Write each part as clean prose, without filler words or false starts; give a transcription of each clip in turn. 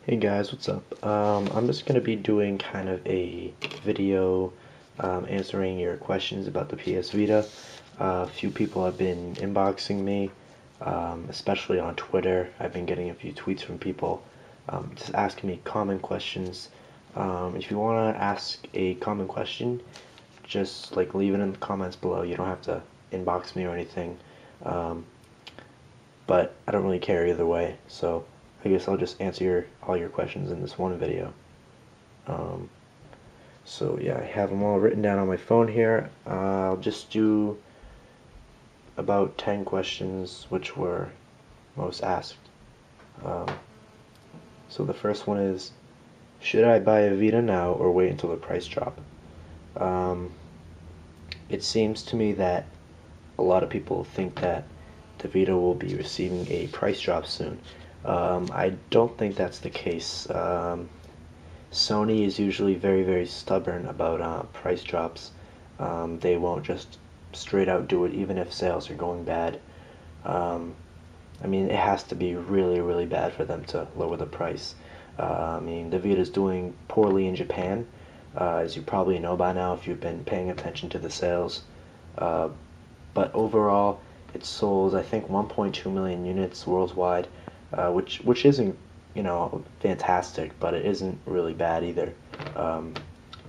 Hey guys, what's up? I'm just going to be doing kind of a video answering your questions about the PS Vita. A few people have been inboxing me, especially on Twitter. I've been getting a few tweets from people just asking me common questions. If you want to ask a common question, just like leave it in the comments below. You don't have to inbox me or anything. Um, but I don't really care either way, so I guess I'll just answer all your questions in this one video. Um, so yeah, I have them all written down on my phone here. I'll just do about 10 questions which were most asked. Um, so the first one is, should I buy a Vita now or wait until the price drop? Um, it seems to me that a lot of people think that the Vita will be receiving a price drop soon. I don't think that's the case. Sony is usually very stubborn about price drops. They won't just straight out do it even if sales are going bad. I mean, it has to be really bad for them to lower the price. I mean, the Vita is doing poorly in Japan, as you probably know by now if you've been paying attention to the sales. But overall, it sold, I think, 1.2 million units worldwide, which isn't, fantastic, but it isn't really bad either.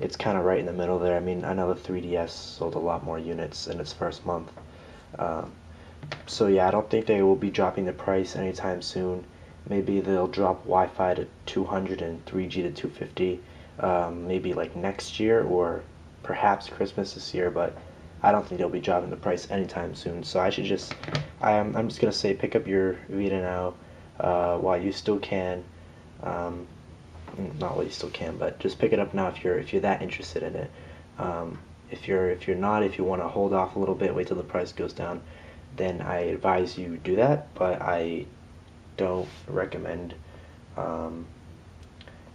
It's kind of right in the middle there. I mean, I know the 3DS sold a lot more units in its first month. So yeah, I don't think they will be dropping the price anytime soon. Maybe they'll drop Wi-Fi to 200 and 3G to 250, maybe like next year or perhaps Christmas this year, but I don't think they'll be dropping the price anytime soon. So I'm just gonna say pick up your Vita now, while you still can. Not while you still can, but just pick it up now if you're that interested in it. If you're not, if you want to hold off a little bit, wait till the price goes down, then I advise you do that. But I don't recommend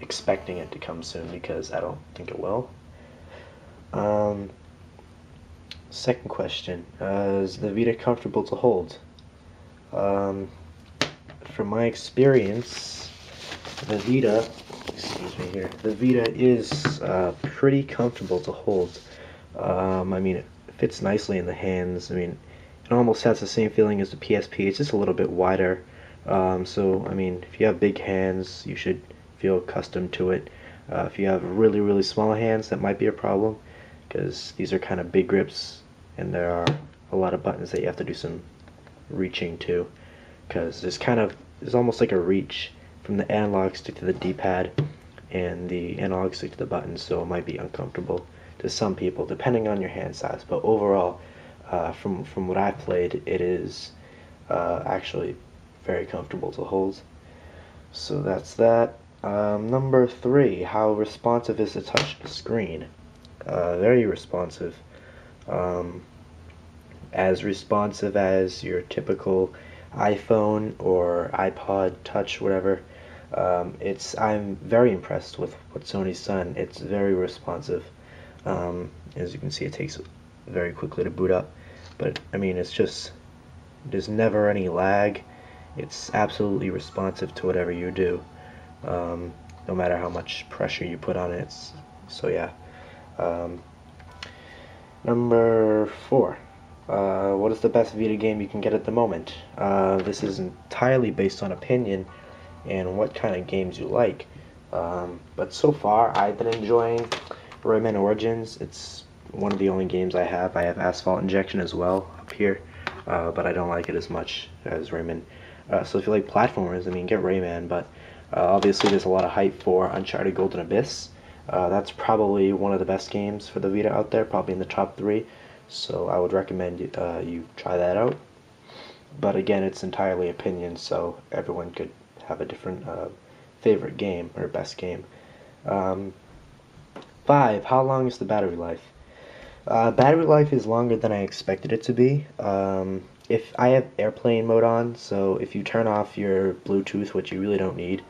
expecting it to come soon because I don't think it will. Second question, is the Vita comfortable to hold? From my experience, the Vita, the Vita is pretty comfortable to hold. I mean, it fits nicely in the hands. I mean, it almost has the same feeling as the PSP. It's just a little bit wider. So, I mean, if you have big hands, you should feel accustomed to it. If you have really small hands, that might be a problem because these are kind of big grips and there are a lot of buttons that you have to do some reaching to, because there's almost like a reach from the analog stick to the D-pad and the analog stick to the buttons, so it might be uncomfortable to some people depending on your hand size. But overall, from what I've played, it is actually very comfortable to hold. So that's that. Number 3, how responsive is the touch screen? Very responsive. As responsive as your typical iPhone or iPod Touch, whatever. I'm very impressed with what Sony's done. It's very responsive. As you can see, it takes very quickly to boot up. But I mean, there's never any lag. It's absolutely responsive to whatever you do, no matter how much pressure you put on it. So yeah. Number 4. What is the best Vita game you can get at the moment? This is entirely based on opinion and what kind of games you like. But so far, I've been enjoying Rayman Origins. It's one of the only games I have. I have Asphalt Injection as well up here, but I don't like it as much as Rayman. So if you like platformers, I mean, get Rayman, but obviously there's a lot of hype for Uncharted Golden Abyss. That's probably one of the best games for the Vita out there, probably in the top 3. So I would recommend you try that out. But again, it's entirely opinion, so everyone could have a different favorite game or best game. 5, how long is the battery life? Battery life is longer than I expected it to be. If I have airplane mode on, so if you turn off your Bluetooth, which you really don't need,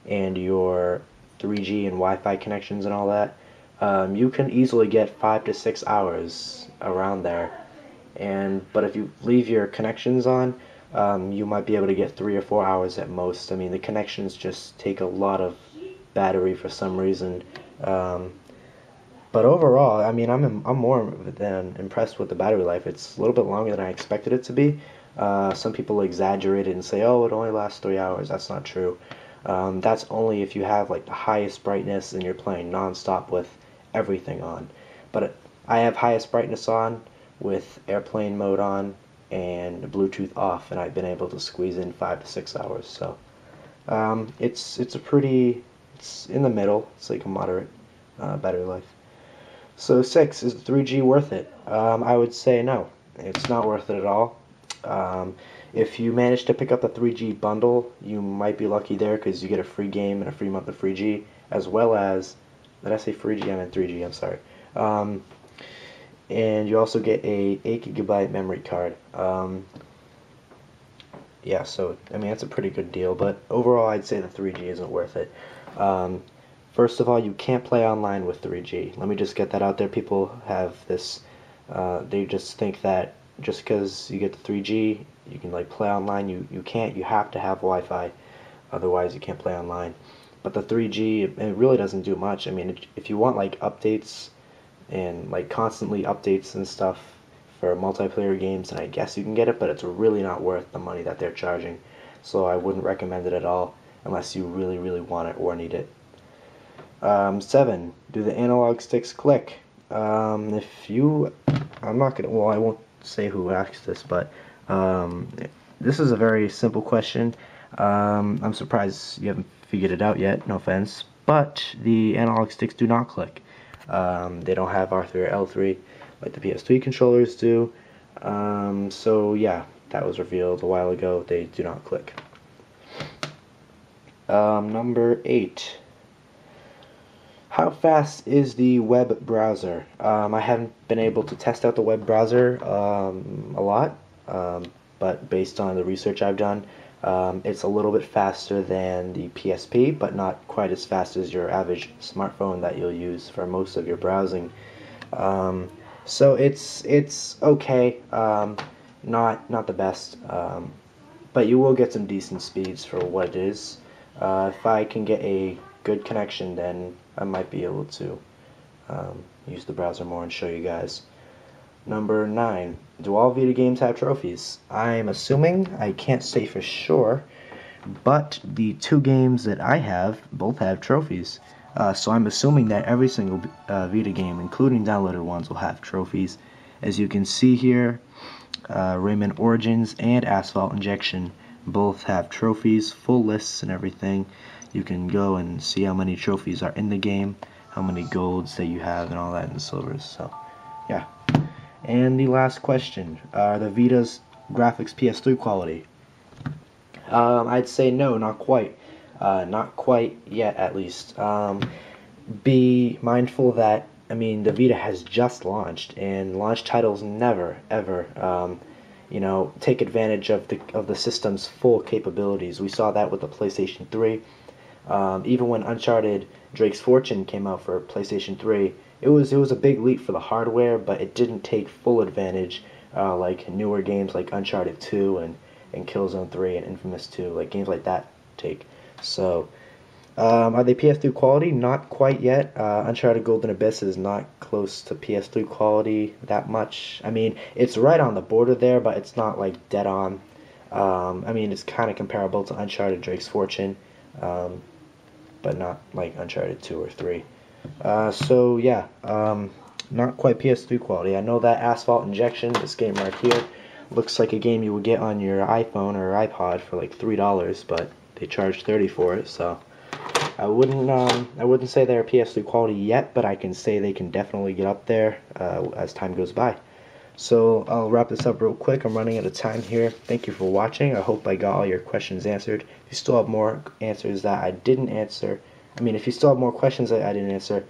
and your 3G and Wi-Fi connections and all that, you can easily get 5 to 6 hours around there. But if you leave your connections on, you might be able to get 3 or 4 hours at most. I mean, the connections just take a lot of battery for some reason. But overall, I mean, I'm more than impressed with the battery life. It's a little bit longer than I expected it to be. Some people exaggerate it and say, "Oh, it only lasts 3 hours." That's not true. That's only if you have like the highest brightness and you're playing non-stop with everything on. But I have highest brightness on with airplane mode on and Bluetooth off, and I've been able to squeeze in 5 to 6 hours. So it's it's in the middle. It's like a moderate battery life. So 6, is 3G worth it? I would say no. It's not worth it at all. If you manage to pick up the 3G bundle, you might be lucky there because you get a free game and a free month of 3G, as well as, did I say 3G? I meant 3G, I'm sorry. And you also get a 8 GB memory card. Yeah, so, I mean, that's a pretty good deal, but overall I'd say the 3G isn't worth it. First of all, you can't play online with 3G. Let me just get that out there. People have this, they just think that just because you get the 3G, you can like play online. You can't. You have to have Wi-Fi, otherwise you can't play online. But the 3G, it really doesn't do much. I mean, if you want like updates and like constantly updates and stuff for multiplayer games, and I guess you can get it, but it's really not worth the money that they're charging. So I wouldn't recommend it at all unless you really, really want it or need it. 7, do the analog sticks click? If you, I'm not gonna, well, I won't say who asked this, but this is a very simple question. I'm surprised you haven't figured it out yet, no offense, but the analog sticks do not click. They don't have R3 or L3 like the PS3 controllers do. So yeah, that was revealed a while ago. They do not click. Number 8. How fast is the web browser? I haven't been able to test out the web browser a lot, but based on the research I've done, it's a little bit faster than the PSP, but not quite as fast as your average smartphone that you'll use for most of your browsing. So it's okay, not the best, but you will get some decent speeds for what it is. If I can get a good connection, then I might be able to use the browser more and show you guys. Number 9, do all Vita games have trophies? I'm assuming, I can't say for sure, but the 2 games that I have both have trophies. So I'm assuming that every single Vita game, including downloaded ones, will have trophies. As you can see here, Rayman Origins and Asphalt Injection both have trophies, full lists and everything. You can go and see how many trophies are in the game, how many golds that you have, and all that, and silvers. So, yeah. And the last question, are the Vita's graphics PS3 quality? I'd say no, not quite. Not quite yet, at least. Be mindful that, I mean, the Vita has just launched, and launch titles never, ever, take advantage of the system's full capabilities. We saw that with the PlayStation 3. Even when Uncharted Drake's Fortune came out for PlayStation 3, it was a big leap for the hardware, but it didn't take full advantage like newer games like Uncharted 2 and Killzone 3 and Infamous 2, like games like that take. So, are they PS3 quality? Not quite yet. Uncharted Golden Abyss is not close to PS3 quality that much. I mean, it's right on the border there, but it's not like dead on. I mean, it's kind of comparable to Uncharted Drake's Fortune, but not like Uncharted 2 or 3. So yeah, not quite PS3 quality. I know that Asphalt Injection, this game right here, looks like a game you would get on your iPhone or iPod for like $3, but they charge $30 for it. So I wouldn't say they're PS3 quality yet, but I can say they can definitely get up there as time goes by. So I'll wrap this up real quick. I'm running out of time here. Thank you for watching. I hope I got all your questions answered. If you still have more answers that I didn't answer, if you still have more questions that I didn't answer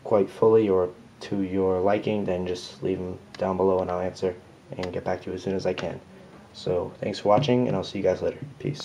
quite fully or to your liking, then just leave them down below and I'll answer and get back to you as soon as I can. So thanks for watching, and I'll see you guys later. Peace.